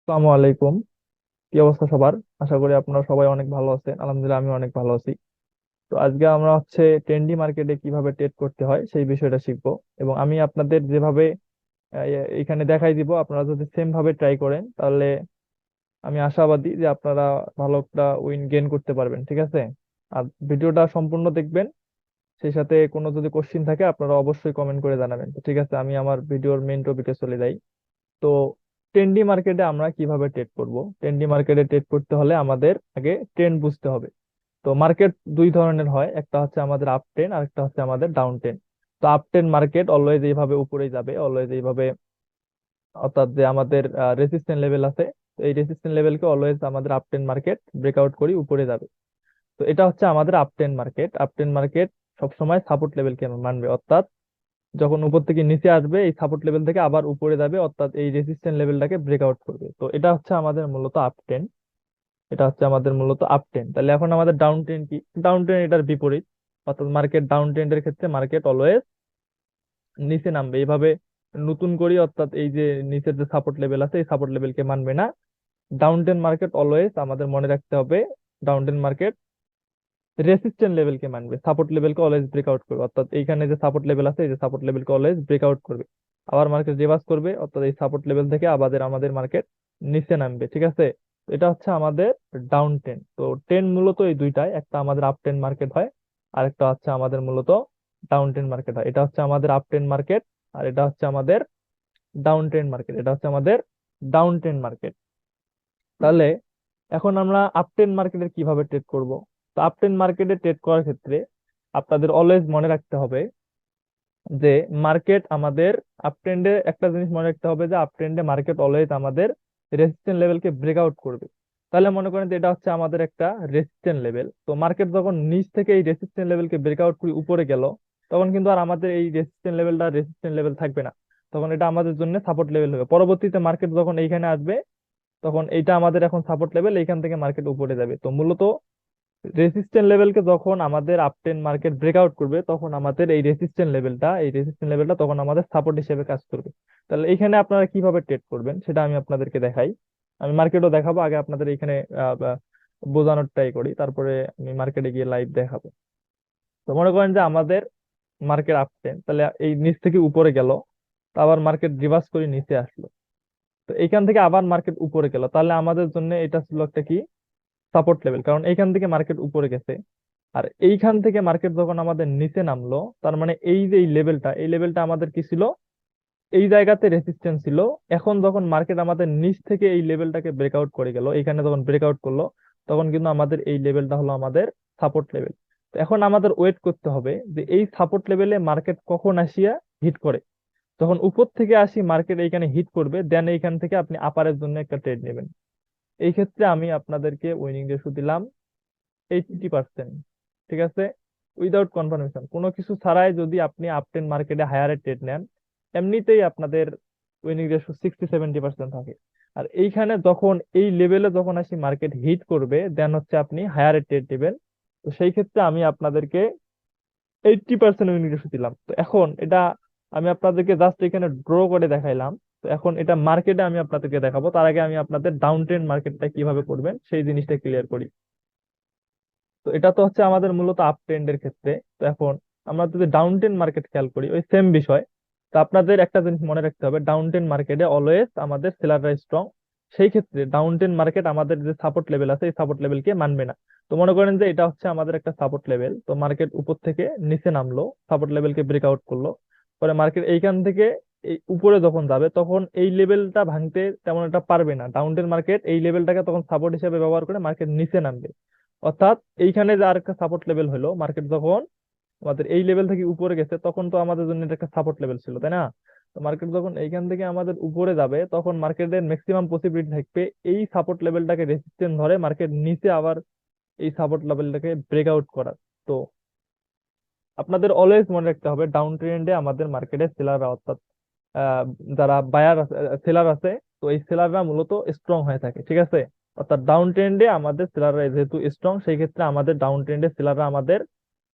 আসসালামু আলাইকুম। কি অবস্থা সবার? আশা করি আপনারা সবাই অনেক ভালো আছেন। আলহামদুলিল্লাহ আমি অনেক ভালো আছি। তো আজকে আমরা ট্রেন্ডি মার্কেটে কিভাবে ট্রেড করতে হয় সেই বিষয়টা শিখবো, এবং আমি আপনাদের যেভাবে এখানে দেখাই দিব, আপনারা যদি সেম ভাবে ট্রাই করেন তাহলে আমি আশাবাদী যে আপনারা ভালো একটা উইন গেইন করতে পারবেন। ঠিক আছে? আর ভিডিওটা সম্পূর্ণ দেখবেন। সেই সাথে কোনো যদি কোশ্চিন থাকে আপনারা অবশ্যই কমেন্ট করে জানাবেন। তো ঠিক আছে, আমি আমার ভিডিওর মেইন টপিকে চলে যাই। তো ট্রেন্ডি মার্কেটে আমরা কিভাবে ট্রেড করব? ট্রেন্ডি মার্কেটে ট্রেড করতে হলে আমাদের আগে ট্রেন্ড বুঝতে হবে। তো মার্কেট দুই ধরনের হয়, একটা হচ্ছে আমাদের আপ ট্রেন্ড আর একটা হচ্ছে আমাদের ডাউন ট্রেন্ড। তো আপ ট্রেন্ড মার্কেট অলওয়েজ এইভাবে উপরেই যাবে, অলওয়েজ এইভাবে, অর্থাৎ যে আমাদের রেসিস্ট্যান্ট লেভেল আছে, তো এই রেসিস্ট্যান্ট লেভেলকে অলওয়েজ আমাদের আপ ট্রেন্ড মার্কেট ব্রেকআউট করি উপরে যাবে। তো এটা হচ্ছে আমাদের up trend market. Up trend market সবসময় সাপোর্ট লেভেলকে মানবে, অর্থাৎ যখন উপর থেকে নিচে আসবে এই সাপোর্ট লেভেল থেকে আবার উপরে যাবে, অর্থাৎ এই রেজিস্ট্যান্ট লেভেলটাকে ব্রেকআউট করবে। তো এটা হচ্ছে আমাদের মূলত আপ ট্রেন্ড। এটা হচ্ছে আমাদের মূলত আপ ট্রেন্ড। তাহলে এখন আমাদের ডাউন ট্রেন্ড কি? ডাউন ট্রেন্ড এটার বিপরীত। অর্থাৎ মার্কেট ডাউন ট্রেন্ডের ক্ষেত্রে মার্কেট অলওয়েজ নিচে নামবে এইভাবে নতুন করি, অর্থাৎ এই যে নিচের যে সাপোর্ট লেভেল আছে এই সাপোর্ট লেভেলকে মানবে না। ডাউন ট্রেন্ড মার্কেট অলওয়েজ আমাদের মনে রাখতে হবে, ডাউন ট্রেন্ড মার্কেট রেসিস্ট্যান্ট লেভেলকে মানবে, সাপোর্ট লেভেলকে অলওয়েজ ব্রেকআউট করবে। অর্থাৎ এইখানে যে সাপোর্ট লেভেল আছে এই যে সাপোর্ট লেভেলকে অলওয়েজ ব্রেকআউট করবে, আবার মার্কেট রিভার্স করবে, অর্থাৎ এই সাপোর্ট লেভেল থেকে আবার আমাদের মার্কেট নিচে নামবে। ঠিক আছে? তো এটা হচ্ছে আমাদের ডাউন ট্রেন্ড। তো ট্রেন্ড মূলত এই দুইটাই, একটা আমাদের আপ ট্রেন্ড মার্কেট হয়, আর একটা হচ্ছে আমাদের মূলত ডাউন ট্রেন্ড মার্কেট হয়। এটা হচ্ছে আমাদের আপ ট্রেন্ড মার্কেট, আর এটা হচ্ছে আমাদের ডাউন ট্রেন্ড মার্কেট। এটা হচ্ছে আমাদের ডাউন ট্রেন্ড মার্কেট। তাহলে এখন আমরা আপট্রেন্ড মার্কেটের কিভাবে ট্রেড করব? তো আপট্রেন্ড মার্কেটে ট্রেড করার ক্ষেত্রে আপনাদের অলওয়েজ মনে রাখতে হবে যে মার্কেট আমাদের আপট্রেন্ডে, একটা জিনিস মনে রাখতে হবে যে আপট্রেন্ডে মার্কেট অলওয়েজ আমাদের রেজিস্ট্যান্ট লেভেলকে ব্রেকআউট করবে। তাহলে মনে করেন যে এটা হচ্ছে আমাদের একটা রেজিস্ট্যান্ট লেভেল, তো মার্কেট যখন নিচ থেকে এই রেজিস্ট্যান্ট লেভেলকে ব্রেকআউট করে উপরে গেল, তখন কিন্তু আর আমাদের এই রেজিস্ট্যান্ট লেভেল থাকবে না। তখন এটা আমাদের জন্য সাপোর্ট লেভেল হবে। পরবর্তীতে মার্কেট যখন এইখানে আসবে, তখন এইটা আমাদের এখন সাপোর্ট লেভেল, এইখান থেকে মার্কেট উপরে যাবে। তো মূলত রেসিস্ট্যান্ট লেভেলকে যখন আমাদের আপট্রেন্ড মার্কেট ব্রেকআউট করবে, তখন আমাদের এই রেসিস্ট্যান্ট লেভেলটা তখন আমাদের সাপোর্ট হিসেবে কাজ করবে। তাহলে এইখানে আপনারা কিভাবে ট্রেড করবেন সেটা আমি আপনাদেরকে দেখাই। আমি মার্কেটও দেখাবো, আগে আপনাদের এইখানে বোঝানোর ট্রাই করি, তারপরে আমি মার্কেটে গিয়ে লাইভ দেখাবো। তো মনে করেন যে আমাদের মার্কেট আপট্রেন্ড, তাহলে এই নিচ থেকে উপরে গেল, তো আবার মার্কেট রিভার্স করে নিচে আসলো, তো এইখান থেকে আবার মার্কেট উপরে গেল, তাহলে আমাদের জন্য এটা ছিল একটা কি? সাপোর্ট লেভেল, কারণ এইখান থেকে মার্কেট উপরে গেছে। আর এইখান থেকে মার্কেট যখন আমাদের নিচে নামলো, তার মানে এই যে এই লেভেলটা আমাদের কি ছিল? এই জায়গাতে রেসিস্ট্যান্স ছিল। এখন যখন মার্কেট আমাদের নিচ থেকে এই লেভেলটাকে ব্রেকআউট করে গেল, এখানে যখন ব্রেকআউট করলো, তখন কিন্তু আমাদের এই লেভেলটা হলো আমাদের সাপোর্ট লেভেল। তো এখন আমাদের ওয়েট করতে হবে যে এই সাপোর্ট লেভেলে মার্কেট কখন আসিয়া হিট করে। যখন উপর থেকে আসি মার্কেট এইখানে হিট করবে, দেন এইখান থেকে আপনি আপারের জন্য একটা ট্রেড নেবেন। এই ক্ষেত্রে আমি আপনাদেরকে উইনিং রেশিও দিলাম 80%। ঠিক আছে? উইদাউট কনফার্মেশন, কোনো কিছু ছাড়াই যদি আপনি আপটেন মার্কেটে হায়ারে ট্রেড নেন, এমনিতেই আপনাদের উইনিং রেশিও 60-70% থাকে। আর এইখানে যখন এই লেভেলে যখন আসি মার্কেট হিট করবে, দেন হচ্ছে আপনি হায়ারে ট্রেড নেবেন। তো সেই ক্ষেত্রে আমি আপনাদেরকে 80% উইনিং রেশিও দিলাম। তো এখন এটা আমি আপনাদেরকে জাস্ট এখানে ড্র করে দেখাইলাম। তো এখন এটা মার্কেটে আমি আপনাদেরকে দেখাবো, তার আগে আমি আপনাদের ডাউন ট্রেন্ড মার্কেটটা কিভাবে করবেন সেই জিনিসটা ক্লিয়ার করি। তো এটা তো হচ্ছে আমাদের মূলত আপ ট্রেন্ডের ক্ষেত্রে। তো এখন আমরা যদি ডাউন ট্রেন্ড মার্কেট খেয়াল করি, ওই সেম বিষয়। তো আপনাদের একটা জিনিস মনে রাখতে হবে, ডাউন ট্রেন্ড মার্কেটে অলওয়েজ আমাদের সেলাররা স্ট্রং। সেই ক্ষেত্রে ডাউন ট্রেন্ড মার্কেট আমাদের যে সাপোর্ট লেভেল আছে এই সাপোর্ট লেভেলকে মানবে না। তো মনে করেন যে এটা হচ্ছে আমাদের একটা সাপোর্ট লেভেল, তো মার্কেট উপর থেকে নিচে নামলো, সাপোর্ট লেভেলকে ব্রেকআউট করলো, পরে মার্কেট এইখান থেকে এই উপরে যখন যাবে, তখন এই লেভেলটা ভাঙতে তেমন একটা পারবে না। ডাউন ট্রেন্ড মার্কেট এই লেভেলটাকে তখন সাপোর্ট হিসেবে ব্যবহার করে মার্কেট নিচে নামবে। অর্থাৎ এইখানে যে আরেকটা সাপোর্ট লেভেল হলো, মার্কেট যখন আমাদের এই লেভেল থেকে উপরে গেছে, তখন তো আমাদের জন্য এটা একটা সাপোর্ট লেভেল ছিল, তাই না? তো মার্কেট যখন এইখান থেকে আমাদের উপরে যাবে, তখন মার্কেটের ম্যাক্সিমাম পসিবিলিটি থাকবে এই সাপোর্ট লেভেলটাকে রেজিস্ট্যান্স ধরে মার্কেট নিচে আবার এই সাপোর্ট লেভেলটাকে ব্রেকআউট করার। তো আপনাদের অলওয়েজ মনে রাখতে হবে, ডাউন ট্রেন্ডে আমাদের মার্কেটে সেলাররা, অর্থাৎ আহ, যারা বায়ার সেলার আছে, তো এই সেলাররা মূলত স্ট্রং হয়ে থাকে। ঠিক আছে? অর্থাৎ ডাউন ট্রেন্ডে আমাদের সেলাররা যেহেতু স্ট্রং, সেই ক্ষেত্রে আমাদের ডাউন ট্রেন্ডে সেলাররা আমাদের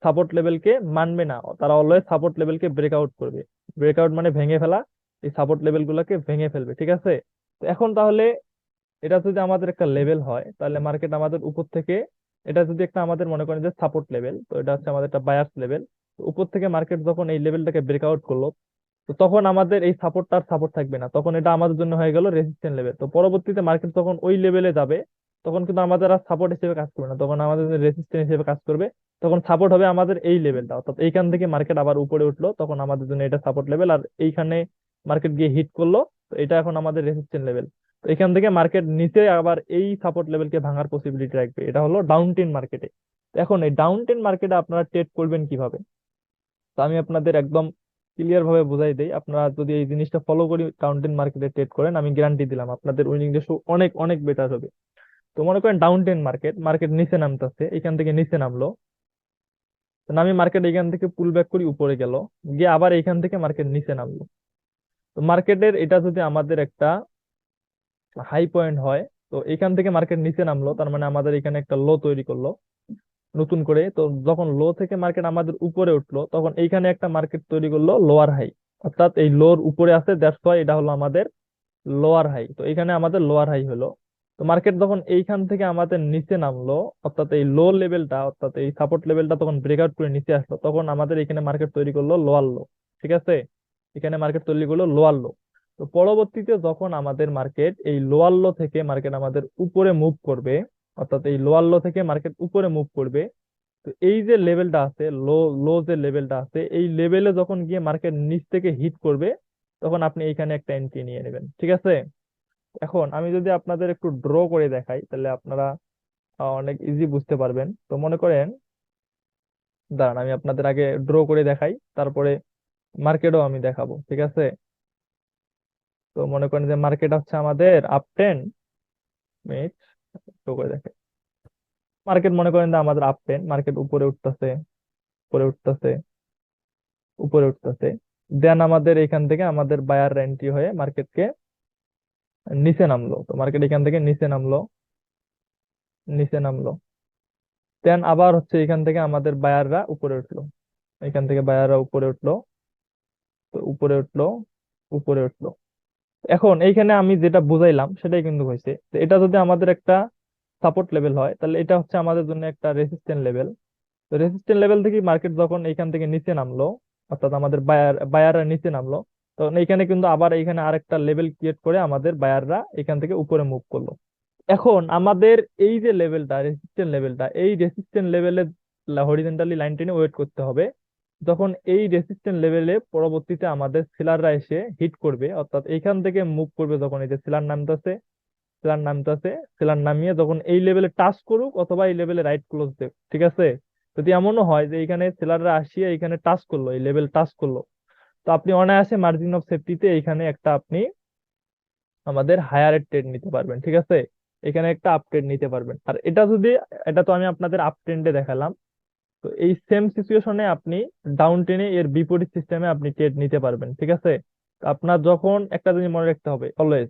সাপোর্ট লেভেলকে মানবে না, তারা অলওয়েজ সাপোর্ট লেভেলকে ব্রেকআউট করবে। ব্রেকআউট মানে ভেঙে ফেলা, এই সাপোর্ট লেভেল গুলোকে ভেঙে ফেলবে। ঠিক আছে? তো এখন তাহলে এটা যদি আমাদের একটা লেভেল হয় তাহলে মার্কেট আমাদের উপর থেকে, এটা যদি একটা আমাদের মনে করেন যে সাপোর্ট লেভেল, তো এটা হচ্ছে আমাদের একটা বায়ার্স লেভেল। উপর থেকে মার্কেট যখন এই লেভেলটাকে ব্রেকআউট করলো, তো তখন আমাদের এই সাপোর্টটা আর সাপোর্ট থাকবে না, তখন এটা আমাদের জন্য হয়ে গেল রেজিস্ট্যান্ট লেভেল। তো পরবর্তীতে মার্কেট যখন ওই লেভেলে যাবে, তখন কিন্তু আমাদের আর সাপোর্ট হিসেবে কাজ করবে না, তখন আমাদের রেজিস্ট্যান্ট হিসেবে কাজ করবে। তখন সাপোর্ট হবে আমাদের এই লেভেলটা, অর্থাৎ এইখান থেকে মার্কেট আবার উপরে উঠলো, তখন আমাদের জন্য এটা সাপোর্ট লেভেল। আর এইখানে মার্কেট গিয়ে হিট করলো, তো এটা এখন আমাদের রেজিস্ট্যান্ট লেভেল। তো এখান থেকে মার্কেট নিচে আবার এই সাপোর্ট লেভেলকে ভাঙার পসিবিলিটি রাখবে, এটা হলো ডাউন ট্রেন্ড মার্কেটে। এখন এই ডাউন ট্রেন্ড মার্কেটে আপনারা ট্রেড করবেন কিভাবে, তো আমি আপনাদের একদম ক্লিয়ার ভাবে বুঝাই দেই। আপনারা যদি এই জিনিসটা ফলো করি ডাউন ট্রেন্ড মার্কেটে ট্রেড করেন, আমি গ্যারান্টি দিলাম আপনাদের উইনিং রেশিও অনেক অনেক বেটার হবে। তো মনে করেন ডাউন ট্রেন্ড মার্কেট, মার্কেট নিচে নামতেছে, এখান থেকে নিচে নামলো, তো নামি মার্কেট এখান থেকে পুল ব্যাক করি উপরে গেল, গিয়ে আবার এইখান থেকে মার্কেট নিচে নামলো। তো মার্কেটের এটা যদি আমাদের একটা হাই পয়েন্ট হয়, তো এখান থেকে মার্কেট নিচে নামলো, তার মানে আমাদের এখানে একটা লো তৈরি করলো নতুন করে। তো যখন লো থেকে মার্কেট আমাদের উপরে উঠলো, তখন এইখানে একটা মার্কেট তৈরি করলো লোয়ার হাই, অর্থাৎ এই লোর উপরে আছে, দ্যাটস ওয়াই এটা হলো আমাদের লোয়ার হাই। তো এখানে আমাদের লোয়ার হাই হলো। তো মার্কেট যখন এইখান থেকে আমাদের নিচে নামলো, অর্থাৎ এই লো লেভেলটা, অর্থাৎ এই সাপোর্ট লেভেলটা তখন ব্রেকআউট করে নিচে আসলো, তখন আমাদের এখানে মার্কেট তৈরি করলো লোয়ার লো। ঠিক আছে, এখানে মার্কেট তৈরি করলো লোয়ার লো। তো পরবর্তীতে যখন আমাদের মার্কেট এই লোয়ার লো থেকে মার্কেট আমাদের উপরে মুভ করবে, অর্থাৎ এই লোয়ার লো থেকে মার্কেট উপরে মুভ করবে, তো এই যে লেভেলটা আছে, লো লো যে লেভেলটা আছে, এই লেভেলে যখন গিয়ে মার্কেট নিচ থেকে হিট করবে, তখন আপনি এইখানে একটা এন্ট্রি নিয়ে নেবেন। ঠিক আছে, এখন আমি যদি আপনাদের একটু ড্র করে দেখাই, তাহলে আপনারা অনেক ইজি বুঝতে পারবেন। তো মনে করেন, দাঁড়ান আমি আপনাদের আগে ড্র করে দেখাই, তারপরে মার্কেটও আমি দেখাবো। ঠিক আছে, তো মনে করেন যে মার্কেট হচ্ছে আমাদের আপ ট্রেন্ড, মিনিট ড্র করে দেখাই। মার্কেট মনে করেন যে আমাদের আপ ট্রেন্ড, মার্কেট উপরে উঠতেছে, উপরে উঠতেছে, উপরে উঠতেছে। দেন আমাদের এখান থেকে আমাদের বায়ার এন্ট্রি হয়ে মার্কেটকে নিচে নামলো, তো মার্কেট এখান থেকে নিচে নামলো, নিচে নামলো। দেন আবার হচ্ছে এখান থেকে আমাদের বায়াররা উপরে উঠলো, এখান থেকে বায়াররা উপরে উঠলো, তো উপরে উঠলো, উপরে উঠলো। এখন এইখানে আমি যেটা বুঝাইলাম সেটাই কিন্তু হয়েছে। তো এটা যদি আমাদের একটা সাপোর্ট লেভেল হয়, তাহলে এটা হচ্ছে আমাদের জন্য একটা রেসিস্ট্যান্ট লেভেল। তো রেসিস্ট্যান্ট লেভেল থেকে মার্কেট যখন এইখান থেকে নিচে নামলো, অর্থাৎ আমাদের বায়াররা নিচে নামলো, তখন এইখানে কিন্তু আবার এইখানে আরেকটা লেভেল ক্রিয়েট করে আমাদের বায়াররা এখান থেকে উপরে মুভ করলো। এখন আমাদের এই যে লেভেলটা, রেসিস্ট্যান্ট লেভেলটা, এই রেসিস্ট্যান্ট লেভেলে হরিজন্টালি লাইন টেনে ওয়েট করতে হবে। যখন এই রেসিস্ট্যান্ট লেভেলে পরবর্তীতে আমাদের সেলাররা এসে হিট করবে, অর্থাৎ এইখান থেকে মুভ করবে, যখন এই যে সেলার নামতেছে, সেলার নামতেছে, সেলার নামিয়ে যখন এই লেভেলে টাচ করুক অথবা এই লেভেলে রাইট ক্লোজ দেখ। ঠিক আছে, যদি এমনও হয় যে এখানে সেলাররা আসিয়ে এখানে টাচ করলো, এই লেভেল টাচ করলো, তো আপনি অনায়াসে মার্জিন অফ সেফটিতে এখানে একটা আপনি আমাদের হায়ার ট্রেড নিতে পারবেন। ঠিক আছে, এখানে একটা আপ ট্রেড নিতে পারবেন। আর এটা যদি, এটা তো আমি আপনাদের আপ ট্রেন্ডে দেখালাম, তো এই সেম সিচুয়েশনে আপনি ডাউন ট্রেনে এর বিপরীত সিস্টেমে আপনি ট্রেড নিতে পারবেন। ঠিক আছে, তো আপনার যখন একটা জিনিস মনে রাখতে হবে অলওয়েজ,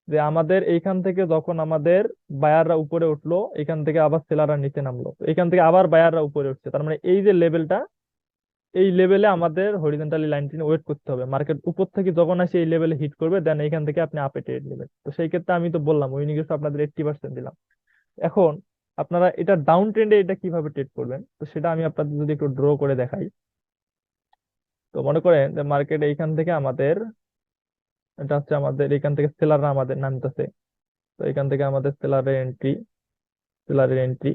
যে আমাদের এইখান থেকে যখন আমাদের বায়াররা উপরে উঠলো, এখান থেকে আবার সেলাররা নিচে নামলো, তো এখান থেকে আবার বায়াররা উপরে উঠছে, তার মানে এই যে লেভেলটা, এই লেভেলে আমাদের হরিজন্টালি লাইন টেনে ওয়েট করতে হবে। মার্কেট উপর থেকে যখন আসে এই লেভেলে হিট করবে, দেন এখান থেকে আপনি আপে ট্রেড নেবেন। তো সেই ক্ষেত্রে আমি তো বললাম উইনিং রেশিও আপনাদের 80% দিলাম। এখন আপনারা এটা ডাউন ট্রেন্ডে এটা কিভাবে ট্রেড করবেন, তো সেটা আমি আপনাদের যদি একটু ড্র করে দেখাই। তো মনে করেন যে মার্কেট এইখান থেকে আমাদের, এটা হচ্ছে আমাদের এখান থেকে সেলাররা আমাদের নামতেছে, তো এখান থেকে আমাদের সেলারের এন্ট্রি, সেলারের এন্ট্রি।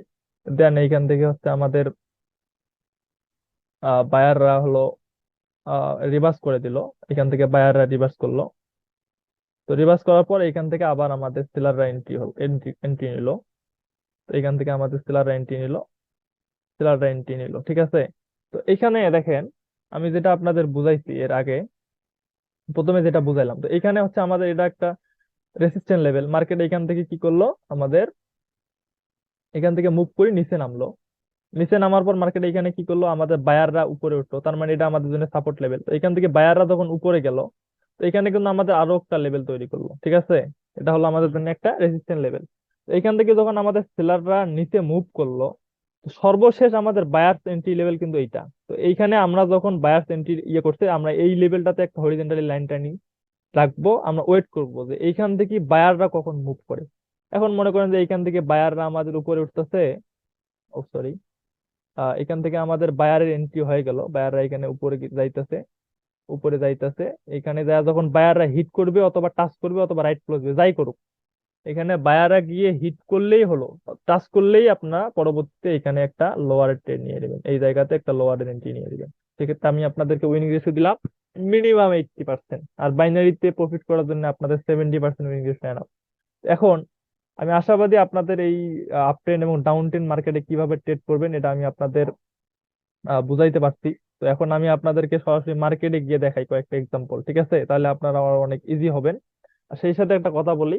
দেন এইখান থেকে হচ্ছে আমাদের বায়াররা হলো রিভার্স করে দিল, এখান থেকে বায়াররা রিভার্স করলো। তো রিভার্স করার পর এখান থেকে আবার আমাদের সেলাররা এন্ট্রি হল, এন্ট্রি এন্ট্রি নিল। তো এখান থেকে আমাদের সেলাররা এন্ট্রি নিল, সেলাররা এন্ট্রি নিল। ঠিক আছে, তো এখানে দেখেন আমি যেটা আপনাদের বুঝাইছি এর আগে, প্রথমে যেটা বুঝাইলাম, তো এখানে হচ্ছে আমাদের এটা একটা রেসিস্ট্যান্ট লেভেল। মার্কেট এখান থেকে কি করলো, আমাদের এখান থেকে মুভ করে নিচে নামলো, নিচে নামার পর মার্কেট এখানে কি করলো, আমাদের বায়াররা উপরে উঠলো, তার মানে এটা আমাদের জন্য সাপোর্ট লেভেল। তো এখান থেকে বায়াররা যখন উপরে গেল, তো এখানে কিন্তু আমাদের আরো একটা লেভেল তৈরি করলো। ঠিক আছে, এটা হলো আমাদের জন্য একটা রেজিস্ট্যান্ট লেভেল। তো এখান থেকে যখন আমাদের সেলাররা নিচে মুভ করলো, তো সর্বশেষ আমাদের বায়ার্স এন্ট্রি লেভেল কিন্তু এইটা। তো এইখানে আমরা যখন বায়ার্স এন্ট্রি ইয়ে করছে, আমরা এই লেভেলটাতে একটা হরিজন্টালি লাইন টানি রাখবো, আমরা ওয়েট করবো যে এইখান থেকে বায়াররা কখন মুভ করে। এখন মনে করেন যে এইখান থেকে বায়াররা আমাদের উপরে উঠতেছে, ও সরি, এখান থেকে আমাদের বায়ারের এন্ট্রি হয়ে গেল, বায়াররা এখানে উপরে যাইতেছে, উপরে যাইতেছে। এখানে যা যখন বায়াররা হিট করবে অথবা টাচ করবে অথবা রাইট ক্লোজ যাই করুক, এখানে বায়াররা গিয়ে হিট করলেই হলো, টাচ করলেই আপনার পরবর্তীতে এখানে একটা লোয়ার ট্রেড নিয়ে নেবেন, এই জায়গাতে একটা লোয়ার এন্ট্রি নিয়ে নেবেন। সেক্ষেত্রে আমি আপনাদেরকে উইনিং রেশিও দিলাম মিনিমাম 80%, আর বাইনারিতে প্রফিট করার জন্য আপনাদের 70% উইনিং রেশিও এনাফ। এখন আমি আশাবাদী আপনাদের এই আপ ট্রেন্ড এবং ডাউন ট্রেন্ড মার্কেটে কিভাবে ট্রেড করবেন এটা আমি আপনাদের বুঝাইতে পারছি। তো এখন আমি আপনাদেরকে সরাসরি মার্কেটে গিয়ে দেখাই কয়েকটা এক্সাম্পল, ঠিক আছে? তাহলে আপনারা আমার অনেক ইজি হবেন। আর সেই সাথে একটা কথা বলি,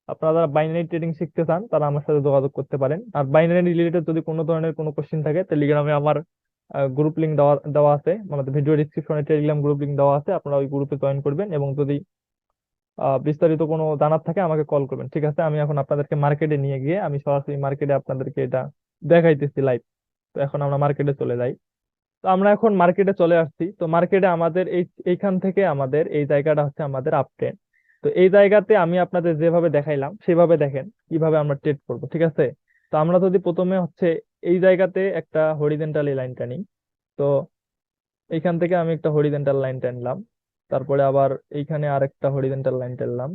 আপনারা যারা বাইনারি ট্রেডিং শিখতে চান তারা আমার সাথে যোগাযোগ করতে পারেন। আর বাইনারি রিলেটেড যদি কোনো ধরনের কোনো কোশ্চেন থাকে, টেলিগ্রামে আমার গ্রুপ লিংক দেওয়া দেওয়া আছে, আমাদের ভিডিও ডিসক্রিপশনে টেলিগ্রাম গ্রুপ লিংক দেওয়া আছে, আপনারা ওই গ্রুপে জয়েন করবেন। এবং যদি বিস্তারিত কোনো জানার থাকে আমাকে কল করবেন, ঠিক আছে? আমি এখন আপনাদেরকে মার্কেটে নিয়ে গিয়ে আমি সরাসরি মার্কেটে আপনাদেরকে এটা দেখাইতেছি লাইভ। তো এখন আমরা মার্কেটে চলে যাই। তো আমরা এখন মার্কেটে চলে আসছি। তো মার্কেটে আমাদের এইখান থেকে আমাদের এই জায়গাটা হচ্ছে আমাদের আপ ট্রেন্ড। তো এই জায়গাতে আমি আপনাদের যেভাবে দেখাইলাম সেভাবে দেখেন কিভাবে আমরা ট্রেড করব, ঠিক আছে? তো আমরা যদি প্রথমে হচ্ছে এই জায়গাতে একটা হরিজন্টাল লাইন টানি, তো এইখান থেকে আমি একটা হরিজন্টাল লাইন টানলাম, তারপরে আবার এইখানে আরেকটা হরিজন্টাল লাইন টানলাম,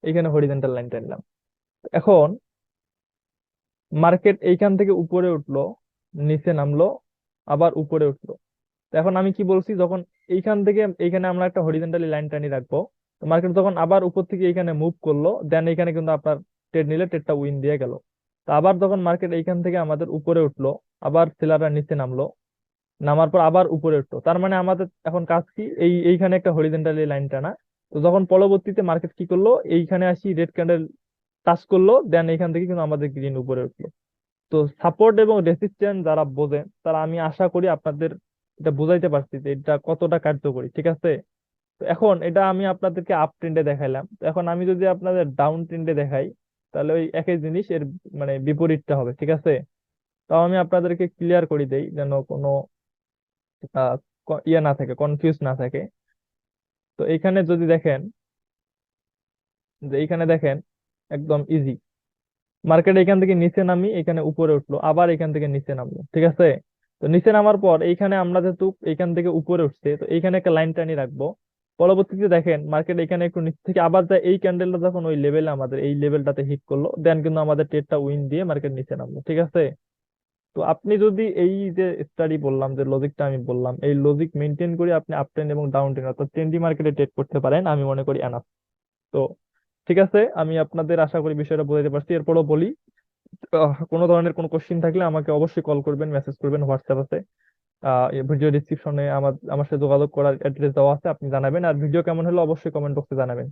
এইখানে হরিজন্টাল লাইন টানলাম। এখন মার্কেট এইখান থেকে উপরে উঠলো, নিচে নামলো, আবার উপরে উঠলো। তো এখন আমি কি বলছি, যখন এইখান থেকে এইখানে আমরা একটা হরিজন্টালি লাইন টানি রাখবো, তো মার্কেট যখন আবার উপর থেকে এইখানে মুভ করলো, দেন এইখানে কিন্তু আপনার ট্রেড নিলে ট্রেডটা উইন দিয়ে গেল। তো আবার যখন মার্কেট এইখান থেকে আমাদের উপরে উঠলো, আবার সেলাররা নিচে নামলো, নামার পর আবার উপরে উঠলো, তার মানে আমাদের এখন কাজ কি, এইখানে একটা হরিজন্টালি লাইন টানা। তো যখন পরবর্তীতে মার্কেট কি করলো, এইখানে আসি রেড ক্যান্ডেল টাচ করলো, দেন এইখান থেকে কিন্তু আমাদের গ্রিন উপরে উঠলো। তো সাপোর্ট এবং রেসিস্ট্যান্স যারা বোঝেন তারা, আমি আশা করি আপনাদের এটা বুঝাইতে পারছি যে এটা কতটা কার্যকরী, ঠিক আছে? তো এখন এটা আমি আপনাদেরকে আপ ট্রেন্ডে দেখাইলাম। তো এখন আমি যদি আপনাদের ডাউন ট্রেন্ডে দেখাই, তাহলে ওই একই জিনিস এর মানে বিপরীতটা হবে, ঠিক আছে? তাও আমি আপনাদেরকে ক্লিয়ার করে দেই যেন কোনো আহ, ইয়ে না থাকে, কনফিউজ না থাকে। তো এইখানে যদি দেখেন, যে এইখানে দেখেন একদম ইজি, মার্কেট এখান থেকে নিচে নামি এখানে উপরে উঠলো, আবার এখান থেকে নিচে নামলো, ঠিক আছে? তো নিচে নামার পর এইখানে আমরা যেহেতু এখান থেকে উপরে উঠছে, তো এইখানে একটা লাইন টানি রাখবো। পরবর্তীতে দেখেন মার্কেট এখানে একটু নিচ থেকে আবার যায়, এই ক্যান্ডেলটা যখন ওই লেভেলে আমাদের এই লেভেলটাতে হিট করলো, দেন কিন্তু আমাদের ট্রেডটা উইন দিয়ে মার্কেট নিচে নামলো, ঠিক আছে? তো আপনি যদি এই যে স্টাডি বললাম, যে লজিকটা আমি বললাম, এই লজিক মেনটেন করে আপনি আপ ট্রেন্ড এবং ডাউন ট্রেন্ড অর্থাৎ ট্রেন্ডি মার্কেটে ট্রেড করতে পারেন, আমি মনে করি এনাফ। তো ঠিক আছে, আমি আপনাদের আশা করি বিষয়টা বুঝাতে পারছি। এরপরও বলি, কোনো ধরনের কোনো কোশ্চিন থাকলে আমাকে অবশ্যই কল করবেন, মেসেজ করবেন, হোয়াটসঅ্যাপ আছে, ভিডিও ডিসক্রিপশনে আমার আমার সাথে যোগাযোগ করার অ্যাড্রেস দেওয়া আছে, আপনি জানাবেন। আর ভিডিও কেমন হলো অবশ্যই কমেন্ট বক্সে জানাবেন।